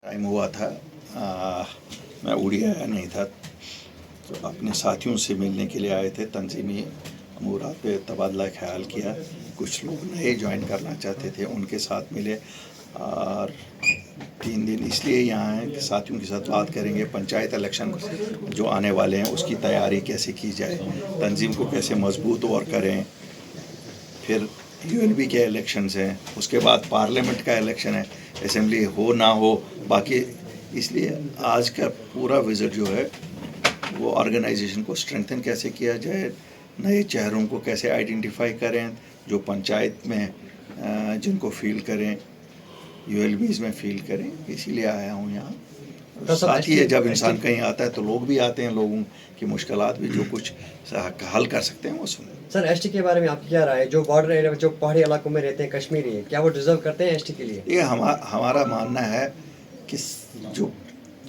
Time ہوا تھا میں اڑی آیا نہیں تھا، تو اپنے ساتھیوں سے ملنے کے لیے آئے تھے، تنظیمی امورات پہ تبادلہ خیال کیا، کچھ لوگ نئے جوائن کرنا چاہتے تھے، ان کے ساتھ ملے اور 3 دن اس لیے یہاں ہیں کہ ساتھیوں کے ساتھ بات کریں گے پنچایت الیکشن جو آنے والے ہیں اس کی تیاری کیسے کی جائے، تنظیم کو کیسے مضبوط اور کریں، پھر ULB کے الیکشنز ہیں، اس کے بعد پارلیمنٹ کا الیکشن ہے، اسمبلی ہو نہ ہو باقی، اس لیے آج کا پورا وزٹ جو ہے وہ آرگنائزیشن کو اسٹرینتھن کیسے کیا جائے، نئے چہروں کو کیسے آئیڈینٹیفائی کریں جو پنچایت میں جن کو فیل کریں، ULBs میں فیل کریں، اسی لیے آیا ہوں یہاں۔ ساتھ ہی جب انسان کہیں آتا ہے تو لوگ بھی آتے ہیں، لوگوں کی مشکلات بھی جو کچھ حل کر سکتے ہیں وہ سنیں۔ سر ایس ٹی کے بارے میں آپ کی کیا رائے ہے؟ جو بارڈر ایریا جو پہاڑی علاقوں میں رہتے ہیں کشمیری، کیا وہ ڈیزرو کرتے ہیں ایس ٹی کے لیے؟ یہ ہمارا ماننا ہے کہ جو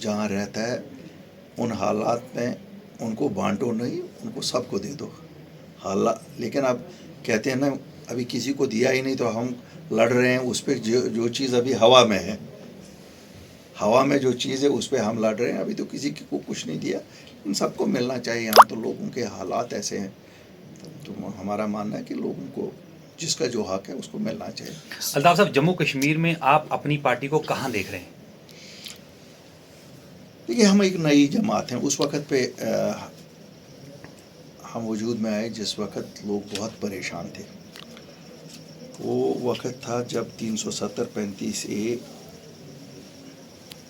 جہاں رہتا ہے ان حالات میں ان کو بانٹو نہیں، ان کو سب کو دے دو حالات، لیکن اب کہتے ہیں نا ابھی کسی کو دیا ہی نہیں تو ہم لڑ رہے ہیں اس پہ، جو چیز ابھی ہوا میں ہے، ہوا میں جو چیز ہے اس پہ ہم لڑ رہے ہیں، ابھی تو کسی کو کچھ نہیں دیا، ان سب کو ملنا چاہیے۔ یہاں تو لوگوں کے حالات ایسے ہیں، تو ہمارا ماننا ہے کہ لوگوں کو جس کا جو حق ہے اس کو ملنا چاہیے۔ الطاف صاحب، جموں کشمیر میں آپ اپنی پارٹی کو کہاں دیکھ رہے ہیں؟ دیکھیے ہم ایک نئی جماعت ہیں، اس وقت پہ ہم وجود میں آئے جس وقت لوگ بہت پریشان تھے، وہ وقت تھا جب 370-35A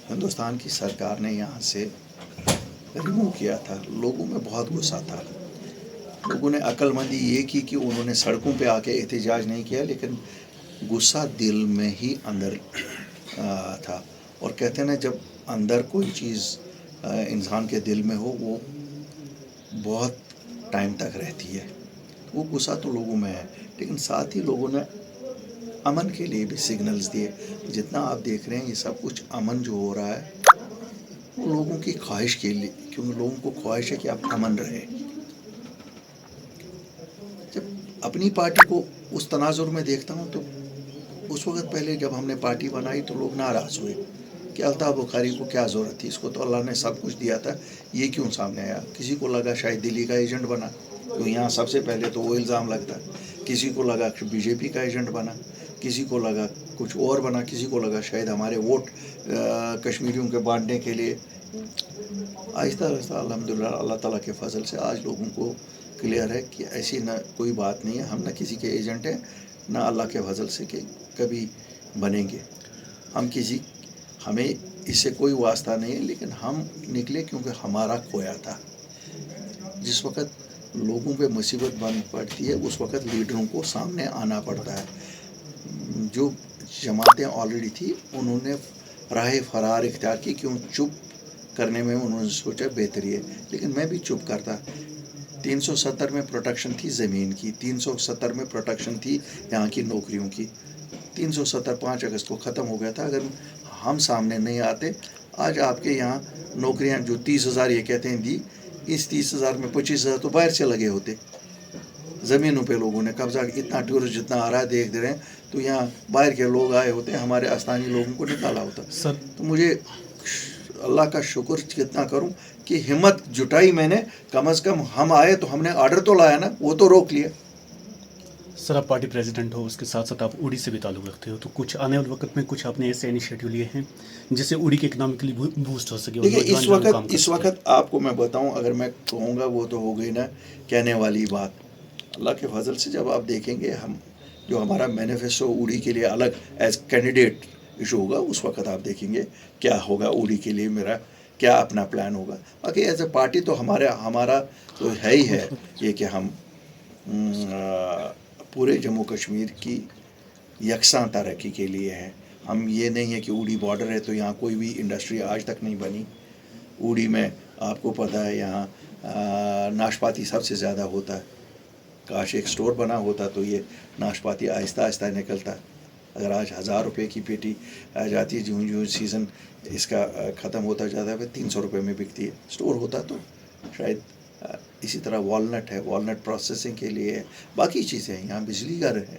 ہندوستان کی سرکار نے یہاں سے ریموو کیا تھا۔ لوگوں میں بہت غصہ تھا، لوگوں نے عقل مندی یہ کی کہ انہوں نے سڑکوں پہ آ کے احتجاج نہیں کیا، لیکن غصہ دل میں ہی اندر تھا، اور کہتے ہیں نا جب اندر کوئی چیز انسان کے دل میں ہو وہ بہت ٹائم تک رہتی ہے، وہ غصہ تو لوگوں میں ہے، لیکن ساتھ ہی لوگوں نے امن کے لیے بھی سگنلز دیے۔ جتنا آپ دیکھ رہے ہیں یہ سب کچھ امن جو ہو رہا ہے وہ لوگوں کی خواہش کے لیے، کیونکہ لوگوں کو خواہش ہے کہ آپ امن رہے۔ جب اپنی پارٹی کو اس تناظر میں دیکھتا ہوں تو اس وقت پہلے جب ہم نے پارٹی بنائی تو لوگ ناراض ہوئے کہ الطاف بخاری کو کیا ضرورت تھی، اس کو تو اللہ نے سب کچھ دیا تھا، یہ کیوں سامنے آیا؟ کسی کو لگا شاید دلی کا ایجنٹ بنا، تو یہاں سب سے پہلے تو وہ الزام لگتا، کسی کو لگا BJP کا ایجنٹ بنا، کسی کو لگا کچھ اور بنا، کسی کو لگا شاید ہمارے ووٹ کشمیریوں کے بانٹنے کے لیے۔ آہستہ آہستہ الحمدللہ اللہ تعالیٰ کے فضل سے آج لوگوں کو کلیئر ہے کہ ایسی نہ کوئی بات نہیں ہے، ہم نہ کسی کے ایجنٹ ہیں، نہ اللہ کے فضل سے کہ کبھی بنیں گے، ہمیں اس سے کوئی واسطہ نہیں ہے، لیکن ہم نکلے کیونکہ ہمارا کھویا تھا۔ جس وقت لوگوں پہ مصیبت بن پڑتی ہے اس وقت لیڈروں کو سامنے آنا پڑتا ہے۔ جو جماعتیں آلریڈی تھی انہوں نے راہ فرار اختیار کی، کیوں چپ کرنے میں انہوں نے سوچا بہتری ہے، لیکن میں بھی چپ کرتا۔ 370 میں پروٹیکشن تھی زمین کی، 370 میں پروٹیکشن تھی یہاں کی نوکریوں کی، 370 5 اگست کو ختم ہو گیا تھا۔ اگر ہم سامنے نہیں آتے آج آپ کے یہاں نوکریاں جو 30,000 یہ کہتے ہیں دی، اس 30,000 میں 25,000 تو باہر سے لگے ہوتے، زمینوں پہ لوگوں نے قبضہ، اتنا ٹورسٹ جتنا آ رہا ہے دیکھ رہے ہیں، تو یہاں باہر کے لوگ آئے ہوتے، ہمارے آستانی لوگوں کو نکالا ہوتا۔ تو مجھے اللہ کا شکر کتنا کروں کہ ہمت جٹائی میں نے، کم از کم ہم آئے تو ہم نے آرڈر تو لایا نا، وہ تو روک لیا۔ سر آپ پارٹی پریزیڈنٹ ہو، اس کے ساتھ ساتھ آپ اوڑی سے بھی تعلق رکھتے ہو، تو کچھ آنے والے وقت میں کچھ آپ نے ایسے انیشیٹو لیے ہیں جس سے اوڑی کے اکنامکلی بوسٹ ہو سکے؟ دیکھیے اس وقت آپ کو میں بتاؤں، اگر میں کہوں گا وہ تو ہو گئی نا کہنے والی بات۔ اللہ کے فضل سے جب آپ دیکھیں گے ہم جو ہمارا مینیفیسٹو اوڑی کے لیے الگ ایز کینڈیڈیٹ ایشو ہوگا، اس وقت آپ دیکھیں گے کیا ہوگا اوڑی کے لیے، میرا کیا اپنا پلان ہوگا۔ باقی ایز اے پارٹی تو ہمارا تو ہے ہی ہے یہ کہ ہم پورے جموں کشمیر کی یکساں ترقی کے لیے ہے۔ ہم یہ نہیں ہے کہ اوڑی بارڈر ہے تو یہاں کوئی بھی انڈسٹری آج تک نہیں بنی۔ اوڑی میں آپ کو پتہ ہے یہاں ناشپاتی سب سے زیادہ ہوتا ہے، کاش ایک سٹور بنا ہوتا تو یہ ناشپاتی آہستہ آہستہ نکلتا۔ اگر آج 1,000 روپے کی پیٹی آ جاتی ہے، جو سیزن اس کا ختم ہوتا جاتا ہے 300 روپے میں بکتی ہے، سٹور ہوتا تو شاید اسی طرح والنٹ ہے، والنٹ پروسیسنگ کے لیے ہے، باقی چیزیں ہیں، یہاں بجلی گھر ہے،